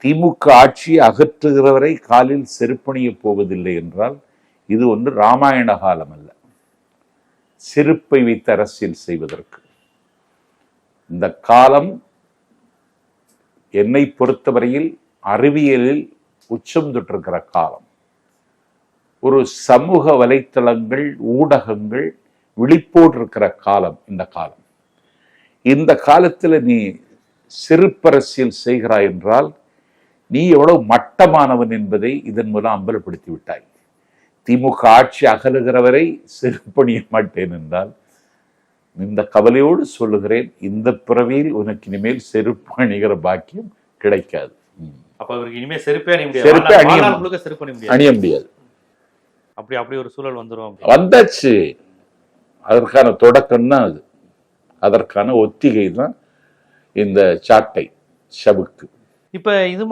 திமுக ஆட்சியை அகற்றுகிறவரை காலில் செருப்பணிய போவதில்லை என்றால் இது ஒன்று ராமாயண காலம் அல்ல. செருப்பை வைத்து அரசியல் செய்வதற்கு இந்த காலம் என்னை பொறுத்தவரையில் அறிவியலில் உச்சம் தொட்டிருக்கிற காலம். ஒரு சமூக வலைத்தளங்கள், ஊடகங்கள் விழிப்போடு இருக்கிற காலம் இந்த காலம். இந்த காலத்தில் நீ செருப்பரசியல் செய்கிறாய் என்றால் நீ எவ்வளவு மட்டமானவன் என்பதை இதன் மூலம் அம்பலப்படுத்தி விட்டாய். திமுக ஆட்சி அகலுகிறவரை செருப்பணிய மாட்டேன் என்றால் இந்த கவலையோடு சொல்லுகிறேன், இந்த பிறவியில் உனக்கு இனிமேல் செருப்பு அணிகிற பாக்கியம் கிடைக்காது. அப்ப அவருக்கு இனிமேல் செருப்பே அணிய முடியாது. அப்படி ஒரு சூழல் வந்தாச்சு. அதற்கான தொடக்கம் தான் அது. அதற்கான ஒத்திகை தான் இந்த சாட்டை சவுக்கு. இப்ப இது